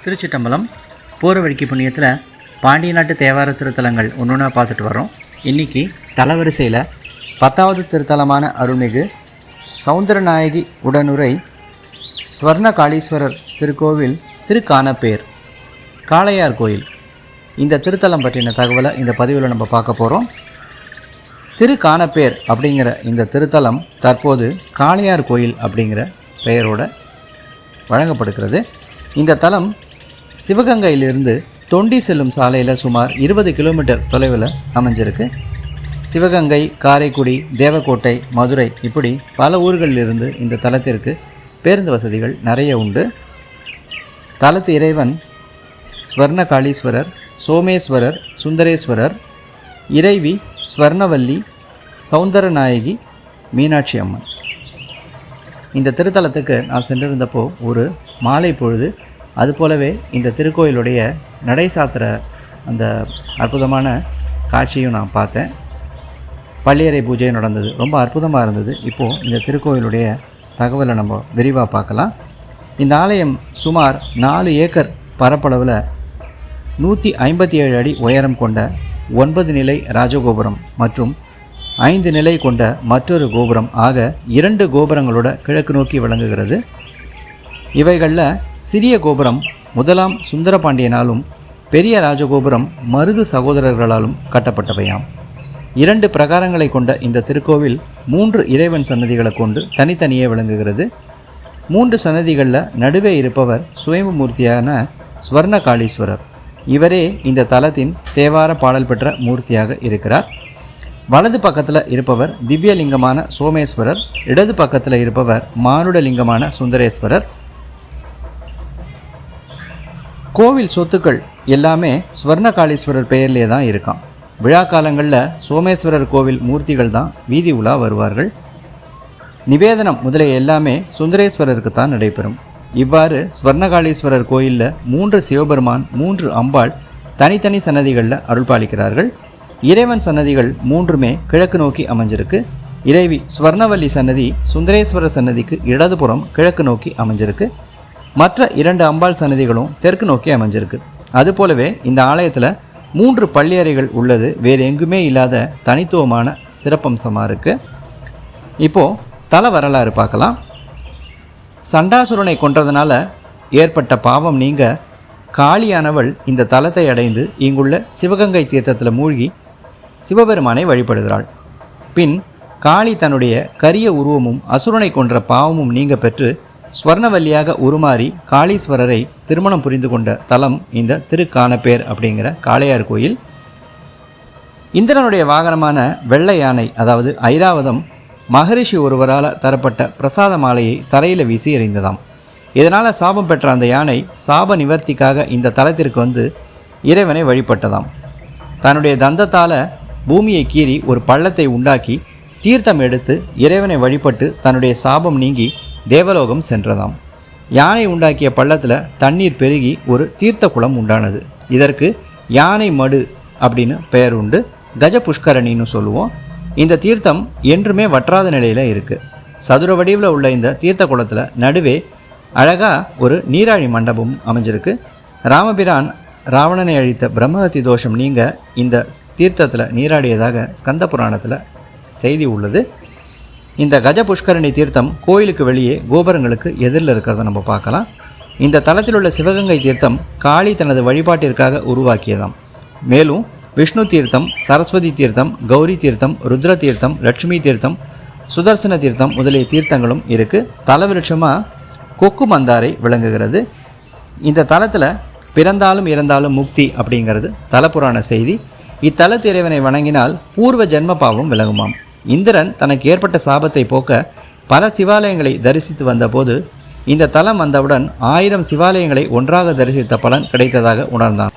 திருச்சிட்டம்பலம் போகிற வழிக்கு புண்ணியத்தில் பாண்டிய நாட்டு தேவார திருத்தலங்கள் ஒன்று பார்த்துட்டு வரோம். இன்றைக்கி தலவரிசையில் 10வது திருத்தலமான அருள்மிகு சௌந்தரநாயகி உடனுரை ஸ்வர்ணகாளீஸ்வரர் திருக்கோவில் திருக்கானப்பேர் காளையார் கோயில். இந்த திருத்தலம் பற்றின தகவலை இந்த பதிவில் நம்ம பார்க்க போகிறோம். திருக்கானப்பேர் அப்படிங்கிற இந்த திருத்தலம் தற்போது காளையார் கோயில் அப்படிங்கிற பெயரோடு வழங்கப்படுகிறது. இந்த தலம் சிவகங்கையிலிருந்து தொண்டி செல்லும் சாலையில் சுமார் 20 கிலோமீட்டர் தொலைவில் அமைஞ்சிருக்கு. சிவகங்கை, காரைக்குடி, தேவக்கோட்டை, மதுரை இப்படி பல ஊர்களிலிருந்து இந்த தலத்திற்கு பேருந்து வசதிகள் நிறைய உண்டு. தலத்து இறைவன் ஸ்வர்ணகாளீஸ்வரர், சோமேஸ்வரர், சுந்தரேஸ்வரர், இறைவி ஸ்வர்ணவல்லி, சௌந்தரநாயகி, மீனாட்சி அம்மன். இந்த திருத்தலத்துக்கு நான் சென்றிருந்தப்போ ஒரு மாலை பொழுது, அதுபோலவே இந்த திருக்கோயிலுடைய நடை சாத்திர அந்த அற்புதமான காட்சியும் நான் பார்த்தேன். பள்ளியறை பூஜையும் நடந்தது, ரொம்ப அற்புதமாக இருந்தது. இப்போது இந்த திருக்கோயிலுடைய தகவலை நம்ம விரிவாக பார்க்கலாம். இந்த ஆலயம் சுமார் 4 ஏக்கர் பரப்பளவில் 157 அடி உயரம் கொண்ட 9 நிலை ராஜகோபுரம் மற்றும் 5 நிலை கொண்ட மற்றொரு கோபுரம் ஆக 2 கோபுரங்களோட கிழக்கு நோக்கி விளங்குகிறது. இவைகளில் சிறிய கோபுரம் முதலாம் சுந்தரபாண்டியனாலும் பெரிய ராஜகோபுரம் மருது சகோதரர்களாலும் கட்டப்பட்டவையாம். 2 பிரகாரங்களை கொண்ட இந்த திருக்கோவில் 3 இறைவன் சன்னதிகளை கொண்டு தனித்தனியே விளங்குகிறது. 3 சன்னதிகளில் நடுவே இருப்பவர் சுயம்புமூர்த்தியான ஸ்வர்ணகாளீஸ்வரர். இவரே இந்த தலத்தின் தேவார பாடல் பெற்ற மூர்த்தியாக இருக்கிறார். வலது பக்கத்தில் இருப்பவர் திவ்யலிங்கமான சோமேஸ்வரர், இடது பக்கத்தில் இருப்பவர் மானுடலிங்கமான சுந்தரேஸ்வரர். கோவில் சொத்துக்கள் எல்லாமே ஸ்வர்ணகாளீஸ்வரர் பெயர்லேயே தான் இருக்கான். விழா காலங்களில் சோமேஸ்வரர் கோவில் மூர்த்திகள் தான் வீதி உலா வருவார்கள். நிவேதனம் முதலிய எல்லாமே சுந்தரேஸ்வரருக்கு தான் நடைபெறும். இவ்வாறு ஸ்வர்ணகாளீஸ்வரர் கோயிலில் 3 சிவபெருமான், 3 அம்பாள் தனித்தனி சன்னதிகளில் அருள்பாலிக்கிறார்கள். இறைவன் சன்னதிகள் 3மே கிழக்கு நோக்கி அமைஞ்சிருக்கு. இறைவி ஸ்வர்ணவல்லி சன்னதி சுந்தரேஸ்வரர் சன்னதிக்கு இடதுபுறம் கிழக்கு நோக்கி அமைஞ்சிருக்கு. மற்ற 2 அம்பாள் சன்னதிகளும் தெற்கு நோக்கி அமைஞ்சிருக்கு. அதுபோலவே இந்த ஆலயத்தில் 3 பள்ளியறைகள் உள்ளது வேறு எங்குமே இல்லாத தனித்துவமான சிறப்பம்சமாக இருக்குது. இப்போது தல வரலாறு பார்க்கலாம். சண்டாசுரனை கொன்றதுனால ஏற்பட்ட பாவம் நீங்க காளியானவள் இந்த தலத்தை அடைந்து இங்குள்ள சிவகங்கை தீர்த்தத்தில் மூழ்கி சிவபெருமானை வழிபடுகிறாள். பின் காளி தன்னுடைய கரிய உருவமும் அசுரனை கொன்ற பாவமும் நீங்க பெற்று ஸ்வர்ணவல்லியாக உருமாறி காளீஸ்வரரை திருமணம் புரிந்து கொண்ட தலம் இந்த திருக்கானப்பேர் அப்படிங்கிற காளையார் கோயில். இந்திரனுடைய வாகனமான வெள்ளை யானை, அதாவது ஐராவதம், மகரிஷி ஒருவரால் தரப்பட்ட பிரசாத மாலையை தரையில் வீசி எறிந்ததாம். இதனால் சாபம் பெற்ற அந்த யானை சாப நிவர்த்திக்காக இந்த தலத்திற்கு வந்து இறைவனை வழிபட்டதாம். தன்னுடைய தந்தத்தால் பூமியை கீறி ஒரு பள்ளத்தை உண்டாக்கி தீர்த்தம் எடுத்து இறைவனை வழிபட்டு தன்னுடைய சாபம் நீங்கி தேவலோகம் சென்றதாம். யானை உண்டாக்கிய பள்ளத்தில் தண்ணீர் பெருகி ஒரு தீர்த்த குளம் உண்டானது. இதற்கு யானை மடு அப்படின்னு பெயர் உண்டு. கஜ புஷ்கரணின்னு சொல்லுவோம். இந்த தீர்த்தம் என்றுமே வற்றாத நிலையில் இருக்குது. சதுர வடிவில் உள்ள இந்த தீர்த்த குளத்தில் நடுவே அழகாக ஒரு நீராழி மண்டபம் அமைஞ்சிருக்கு. ராமபிரான் ராவணனை அழித்த பிரம்மஹத்தி தோஷம் நீங்க இந்த தீர்த்தத்தில் நீராடியதாக ஸ்கந்த புராணத்தில் செய்தி உள்ளது. இந்த கஜ புஷ்கரணி தீர்த்தம் கோயிலுக்கு வெளியே கோபுரங்களுக்கு எதிரில் இருக்கிறத நம்ம பார்க்கலாம். இந்த தலத்தில் உள்ள சிவகங்கை தீர்த்தம் காளி தனது வழிபாட்டிற்காக உருவாக்கியதாம். மேலும் விஷ்ணு தீர்த்தம், சரஸ்வதி தீர்த்தம், கௌரி தீர்த்தம், ருத்ர தீர்த்தம், லட்சுமி தீர்த்தம், சுதர்சன தீர்த்தம் முதலிய தீர்த்தங்களும் இருக்குது. தலவிருட்சமாக கொக்கு மந்தாரை விளங்குகிறது. இந்த தலத்தில் பிறந்தாலும் இறந்தாலும் முக்தி அப்படிங்கிறது தலப்புராண செய்தி. இத்தலத்து இறைவனை வணங்கினால் பூர்வ ஜென்ம பாவம் விலகுமாம். இந்திரன் தனக்கு ஏற்பட்ட சாபத்தை போக்க பல சிவாலயங்களை தரிசித்து வந்தபோது இந்த தலம் வந்தவுடன் 1000 சிவாலயங்களை ஒன்றாக தரிசித்த பலன் கிடைத்ததாக உணர்ந்தான்.